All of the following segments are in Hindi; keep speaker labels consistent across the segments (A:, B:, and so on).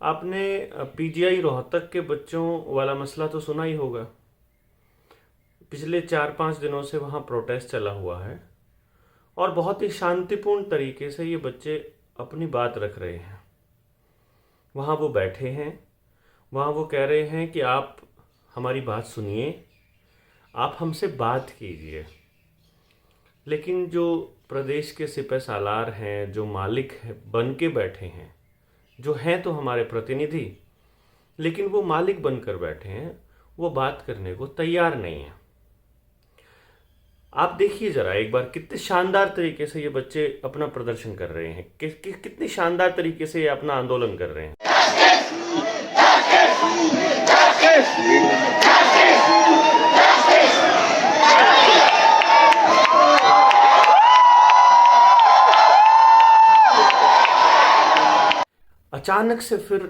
A: आपने पीजीआई रोहतक के बच्चों वाला मसला तो सुना ही होगा। पिछले 4-5 दिनों से वहाँ प्रोटेस्ट चला हुआ है और बहुत ही शांतिपूर्ण तरीके से ये बच्चे अपनी बात रख रहे हैं। वहाँ वो बैठे हैं, वहाँ वो कह रहे हैं कि आप हमारी बात सुनिए, आप हमसे बात कीजिए। लेकिन जो प्रदेश के सिपह सालार हैं, जो मालिक है बन के बैठे हैं, जो हैं तो हमारे प्रतिनिधि, लेकिन वो मालिक बनकर बैठे हैं, वो बात करने को तैयार नहीं है। आप देखिए जरा एक बार कितने शानदार तरीके से ये बच्चे अपना प्रदर्शन कर रहे हैं, कितनी शानदार तरीके से ये अपना आंदोलन कर रहे हैं। अचानक से फिर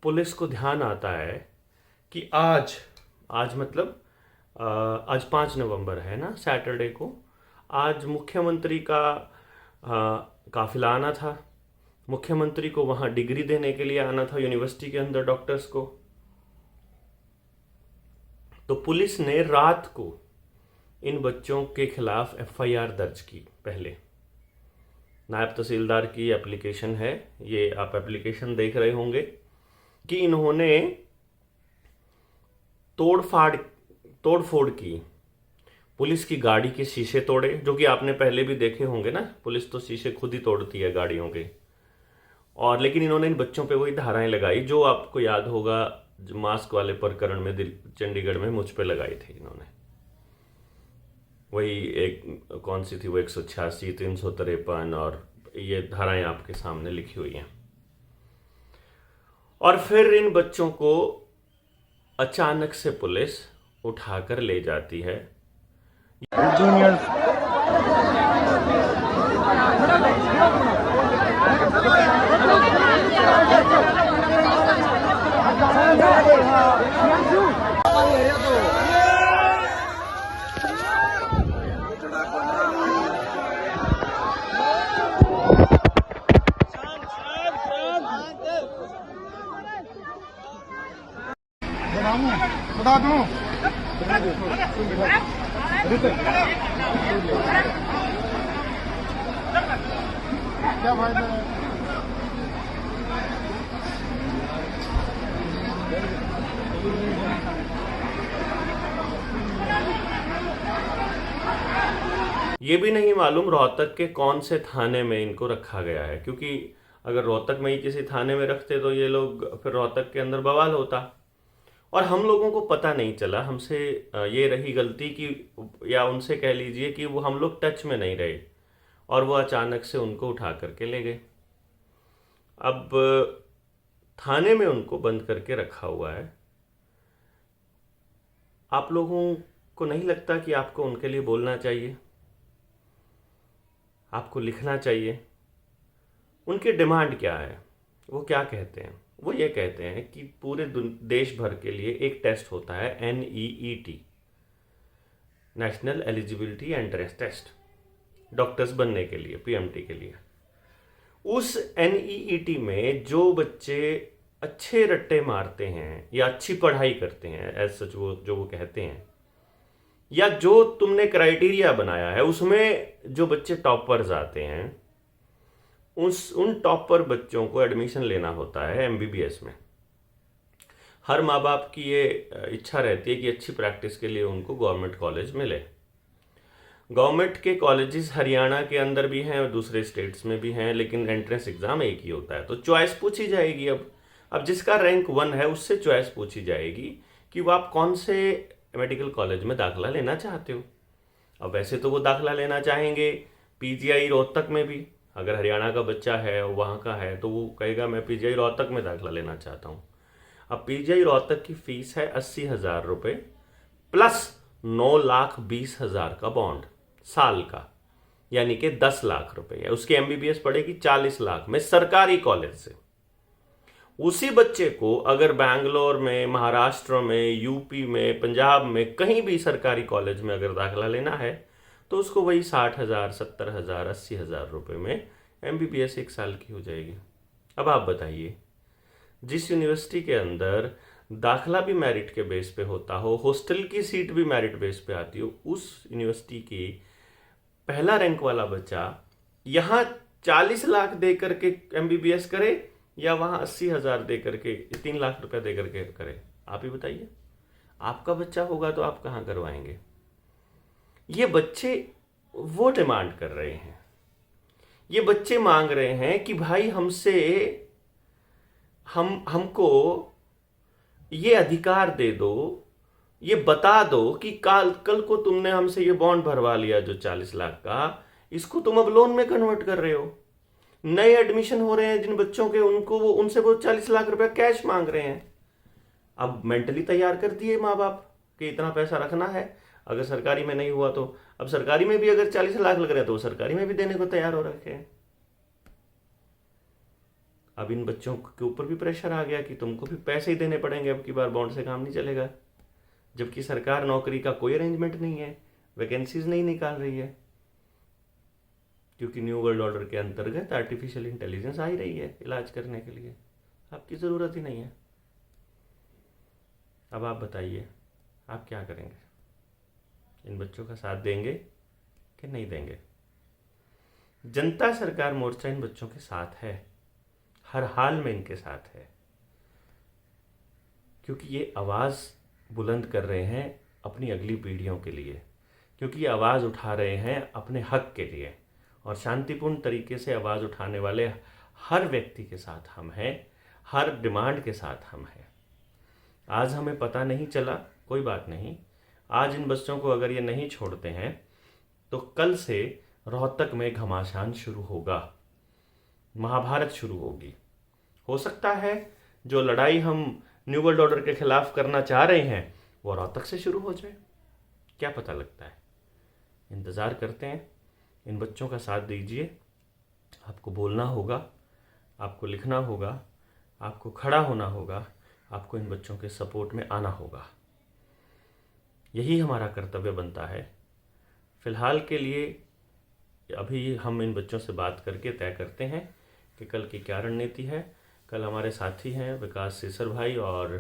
A: पुलिस को ध्यान आता है कि आज मतलब आज 5 नवंबर है ना, सैटरडे को। आज मुख्यमंत्री का काफिला आना था। मुख्यमंत्री को वहाँ डिग्री देने के लिए आना था यूनिवर्सिटी के अंदर डॉक्टर्स को। तो पुलिस ने रात को इन बच्चों के खिलाफ एफआईआर दर्ज की। पहले नायब तहसीलदार की एप्लीकेशन है, ये आप एप्लीकेशन देख रहे होंगे कि इन्होंने तोड़ फोड़ की। पुलिस की गाड़ी के शीशे तोड़े, जो कि आपने पहले भी देखे होंगे ना, पुलिस तो शीशे खुद ही तोड़ती है गाड़ियों के। और लेकिन इन्होंने इन बच्चों पे वही धाराएं लगाई जो आपको याद होगा, जो मास्क वाले प्रकरण में चंडीगढ़ में मुझ पे लगाई थी इन्होंने। वही एक कौन सी थी वो, 186, 353 और ये धाराएं आपके सामने लिखी हुई हैं। और फिर इन बच्चों को अचानक से पुलिस उठाकर ले जाती है।
B: बता दूं क्या फायदा है।
A: ये भी नहीं मालूम रोहतक के कौन से थाने में इनको रखा गया है, क्योंकि अगर रोहतक में ही किसी थाने में रखते तो ये लोग फिर रोहतक के अंदर बवाल होता। और हम लोगों को पता नहीं चला, हमसे ये रही गलती कि, या उनसे कह लीजिए कि वो हम लोग टच में नहीं रहे और वो अचानक से उनको उठा करके ले गए। अब थाने में उनको बंद करके रखा हुआ है। आप लोगों को नहीं लगता कि आपको उनके लिए बोलना चाहिए, आपको लिखना चाहिए? उनकी डिमांड क्या है, वो क्या कहते हैं? वो ये कहते हैं कि पूरे देश भर के लिए एक टेस्ट होता है, NEET, national eligibility entrance test, doctors बनने के लिए, PMT के लिए। उस NEET में जो बच्चे अच्छे रट्टे मारते हैं या अच्छी पढ़ाई करते हैं, एज सच वो जो वो कहते हैं, या जो तुमने क्राइटेरिया बनाया है उसमें जो बच्चे टॉपर्स आते हैं, उन टॉपर बच्चों को एडमिशन लेना होता है MBBS में। हर माँ बाप की ये इच्छा रहती है कि अच्छी प्रैक्टिस के लिए उनको गवर्नमेंट कॉलेज मिले। गवर्नमेंट के कॉलेजेस हरियाणा के अंदर भी हैं और दूसरे स्टेट्स में भी हैं, लेकिन एंट्रेंस एग्जाम एक ही होता है। तो चॉइस पूछी जाएगी। अब जिसका रैंक 1 है उससे चॉइस पूछी जाएगी कि वो आप कौन से मेडिकल कॉलेज में दाखिला लेना चाहते हो। अब वैसे तो वो दाखिला लेना चाहेंगे PGI रोहतक में भी। अगर हरियाणा का बच्चा है और वहाँ का है तो वो कहेगा मैं PGI रोहतक में दाखिला लेना चाहता हूँ। अब PGI रोहतक की फीस है 80,000 रुपये प्लस 9,20,000 का बॉन्ड साल का, यानी कि 10 लाख रुपए है। उसकी MBBS पड़ेगी 40 लाख में सरकारी कॉलेज से। उसी बच्चे को अगर बैंगलोर में, महाराष्ट्र में, UP में, पंजाब में कहीं भी सरकारी कॉलेज में अगर दाखिला लेना है तो उसको वही 60,000, 70,000, 80,000 रुपये में MBBS 1 साल की हो जाएगी। अब आप बताइए, जिस यूनिवर्सिटी के अंदर दाखला भी मेरिट के बेस पे होता हो, हॉस्टल की सीट भी मेरिट बेस पे आती हो, उस यूनिवर्सिटी की पहला रैंक वाला बच्चा यहाँ 40 लाख दे करके MBBS करे या वहाँ 80,000 दे करके 3 लाख रुपए दे करके करे? आप ही बताइए। आपका बच्चा होगा तो आप कहाँ करवाएंगे? ये बच्चे वो डिमांड कर रहे हैं, ये बच्चे मांग रहे हैं कि भाई हमको ये अधिकार दे दो, ये बता दो कि कल को तुमने हमसे ये बॉन्ड भरवा लिया जो 40 लाख का, इसको तुम अब लोन में कन्वर्ट कर रहे हो। नए एडमिशन हो रहे हैं जिन बच्चों के, उनसे वो 40 लाख रुपया कैश मांग रहे हैं। अब मेंटली तैयार कर दिए माँ बाप कि इतना पैसा रखना है, अगर सरकारी में नहीं हुआ तो अब सरकारी में भी अगर 40 लाख लग रहे हैं तो वो सरकारी में भी देने को तैयार हो रखे हैं। अब इन बच्चों के ऊपर भी प्रेशर आ गया कि तुमको भी पैसे ही देने पड़ेंगे, अब की बार बॉन्ड से काम नहीं चलेगा, जबकि सरकार नौकरी का कोई अरेंजमेंट नहीं है, वैकेंसीज नहीं निकाल रही है, क्योंकि न्यू वर्ल्ड ऑर्डर के अंतर्गत आर्टिफिशियल इंटेलिजेंस आ ही रही है इलाज करने के लिए, आपकी ज़रूरत ही नहीं है। अब आप बताइए आप क्या करेंगे? इन बच्चों का साथ देंगे कि नहीं देंगे? जनता सरकार मोर्चा इन बच्चों के साथ है, हर हाल में इनके साथ है, क्योंकि ये आवाज़ बुलंद कर रहे हैं अपनी अगली पीढ़ियों के लिए, क्योंकि ये आवाज़ उठा रहे हैं अपने हक के लिए, और शांतिपूर्ण तरीके से आवाज़ उठाने वाले हर व्यक्ति के साथ हम हैं, हर डिमांड के साथ हम हैं। आज हमें पता नहीं चला, कोई बात नहीं, आज इन बच्चों को अगर ये नहीं छोड़ते हैं तो कल से रोहतक में घमासान शुरू होगा, महाभारत शुरू होगी। हो सकता है जो लड़ाई हम न्यू वर्ल्ड ऑर्डर के खिलाफ करना चाह रहे हैं वो रोहतक से शुरू हो जाए, क्या पता लगता है। इंतज़ार करते हैं, इन बच्चों का साथ दीजिए। आपको बोलना होगा, आपको लिखना होगा, आपको खड़ा होना होगा, आपको इन बच्चों के सपोर्ट में आना होगा, यही हमारा कर्तव्य बनता है। फ़िलहाल के लिए अभी हम इन बच्चों से बात करके तय करते हैं कि कल की क्या रणनीति है। कल हमारे साथी हैं विकास सीसर भाई और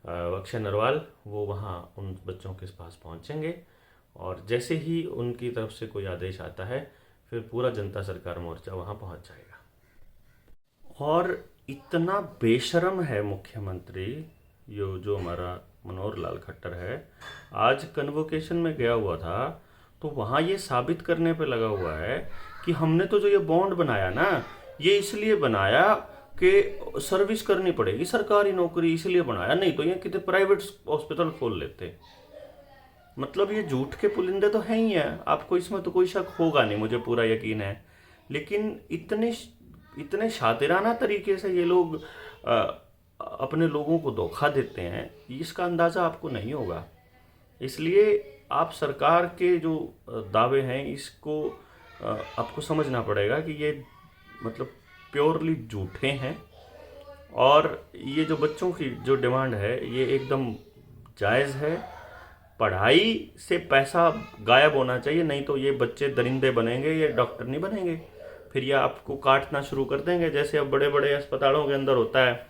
A: अक्षय नरवाल, वो वहाँ उन बच्चों के पास पहुँचेंगे, और जैसे ही उनकी तरफ से कोई आदेश आता है फिर पूरा जनता सरकार मोर्चा वहाँ पहुँच जाएगा। और इतना बेशरम है मुख्यमंत्री जो हमारा मनोहर लाल खट्टर है, आज कन्वोकेशन में गया हुआ था तो वहाँ ये साबित करने पे लगा हुआ है कि हमने तो जो ये बॉन्ड बनाया ना, ये इसलिए बनाया कि सर्विस करनी पड़ेगी, सरकारी नौकरी इसलिए बनाया, नहीं तो ये कितने प्राइवेट हॉस्पिटल खोल लेते। मतलब ये झूठ के पुलिंदे तो हैं ही हैं, आपको इसमें तो कोई शक होगा नहीं, मुझे पूरा यकीन है। लेकिन इतने शातिराना तरीके से ये लोग अपने लोगों को धोखा देते हैं, इसका अंदाज़ा आपको नहीं होगा। इसलिए आप सरकार के जो दावे हैं इसको आपको समझना पड़ेगा कि ये मतलब प्योरली झूठे हैं, और ये जो बच्चों की जो डिमांड है ये एकदम जायज़ है। पढ़ाई से पैसा गायब होना चाहिए, नहीं तो ये बच्चे दरिंदे बनेंगे, ये डॉक्टर नहीं बनेंगे। फिर ये आपको काटना शुरू कर देंगे, जैसे अब बड़े बड़े अस्पतालों के अंदर होता है,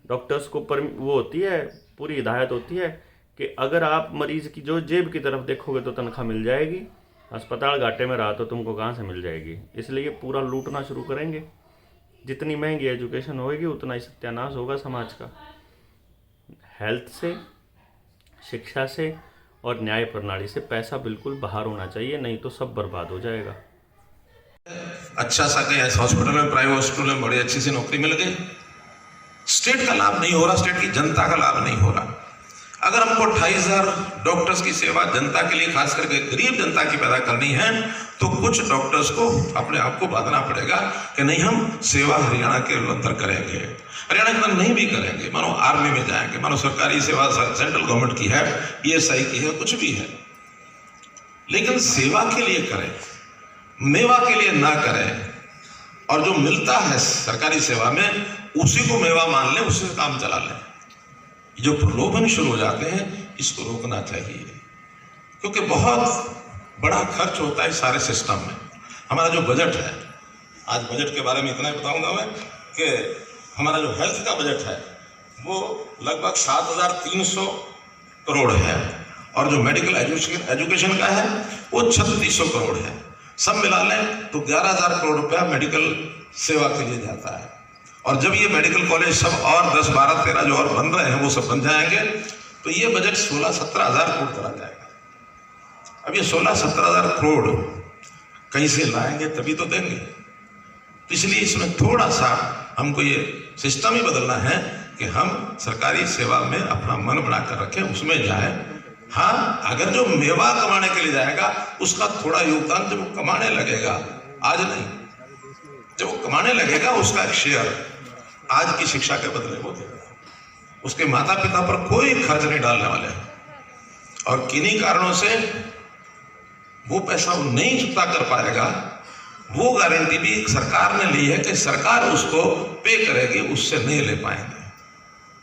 A: डॉक्टर्स को वो होती है, पूरी हिदायत होती है कि अगर आप मरीज़ की जो जेब की तरफ देखोगे तो तनख्वाह मिल जाएगी, अस्पताल घाटे में रहा तो तुमको कहाँ से मिल जाएगी। इसलिए पूरा लूटना शुरू करेंगे। जितनी महंगी एजुकेशन होगी उतना ही सत्यानाश होगा समाज का। हेल्थ से, शिक्षा से और न्याय प्रणाली से पैसा बिल्कुल बाहर होना चाहिए, नहीं तो सब बर्बाद हो जाएगा।
C: अच्छा सा कहीं ऐसे हॉस्पिटल में, प्राइवेट हॉस्पिटल में बड़ी अच्छी सी नौकरी मिल गई, स्टेट का लाभ नहीं हो रहा, स्टेट की जनता का लाभ नहीं हो रहा। अगर हमको 28,000 डॉक्टर्स की सेवा जनता के लिए, खास करके गरीब जनता की पैदा करनी है, तो कुछ डॉक्टर्स को अपने आप को बांधना पड़ेगा कि नहीं, हम सेवा हरियाणा के अंदर करेंगे, हरियाणा के अंदर नहीं भी करेंगे, मानो आर्मी में जाएंगे, मानो सरकारी सेवा सेंट्रल गवर्नमेंट की है, ESI की है, कुछ भी है, लेकिन सेवा के लिए करें, मेवा के लिए ना करें। और जो मिलता है सरकारी सेवा में उसी को मेवा मान लें, उससे काम चला लें। जो प्रलोभन शुरू हो जाते हैं इसको रोकना चाहिए, क्योंकि बहुत बड़ा खर्च होता है सारे सिस्टम में। हमारा जो बजट है, आज बजट के बारे में इतना ही बताऊंगा मैं कि हमारा जो हेल्थ का बजट है वो लगभग 7,300 करोड़ है, और जो मेडिकल एजुकेशन का है वो 3,600 करोड़ है। सब मिला लें तो 11,000 करोड़ रुपया मेडिकल सेवा के लिए जाता है। और जब ये मेडिकल कॉलेज सब और 10, 12, 13 जो और बन रहे हैं वो सब बन जाएंगे तो ये बजट 16-17 हज़ार करोड़ चला जाएगा। अब ये 16-17 हज़ार करोड़ कहीं से लाएंगे तभी तो देंगे। तो इसलिए इसमें थोड़ा सा हमको ये सिस्टम ही बदलना है कि हम सरकारी सेवा में अपना मन बनाकर रखें, उसमें जाए। हाँ, अगर जो मेवा कमाने के लिए जाएगा उसका थोड़ा योगदान जब वो कमाने लगेगा, आज नहीं, जब वो कमाने लगेगा उसका एक शेयर आज की शिक्षा के बदले वो देगा। उसके माता पिता पर कोई खर्च नहीं डालने वाले हैं, और किन्हीं कारणों से वो पैसा वो नहीं चुकता कर पाएगा, वो गारंटी भी सरकार ने ली है कि सरकार उसको पे करेगी, उससे नहीं ले पाएंगे।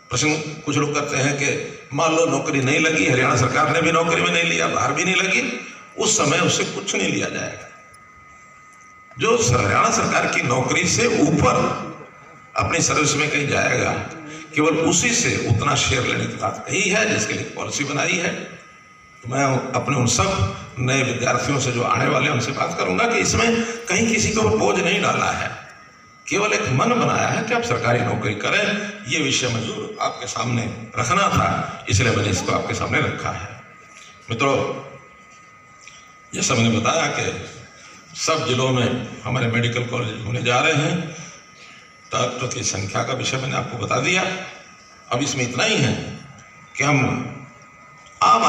C: प्रश्न कुछ लोग करते हैं कि मान लो नौकरी नहीं लगी, हरियाणा सरकार ने भी नौकरी में नहीं लिया, बाहर भी नहीं लगी, उस समय उससे कुछ नहीं लिया जाएगा। जो हरियाणा सरकार की नौकरी से ऊपर अपनी सर्विस में कहीं जाएगा, केवल उसी से उतना शेयर लेने की बात कही है, जिसके लिए पॉलिसी बनाई है। तो मैं अपने उन सब नए विद्यार्थियों से जो आने वाले हैं उनसे बात करूंगा कि इसमें कहीं किसी को बोझ नहीं डाला है, केवल एक मन बनाया है कि आप सरकारी नौकरी करें। ये विषय मैं जरूर आपके सामने रखना था, इसलिए मैंने इसको आपके सामने रखा है। मित्रों, जैसा मैंने बताया कि सब जिलों में हमारे मेडिकल कॉलेज होने जा रहे हैं, डॉक्टर की संख्या का विषय मैंने आपको बता दिया। अब इसमें इतना ही है कि हम आम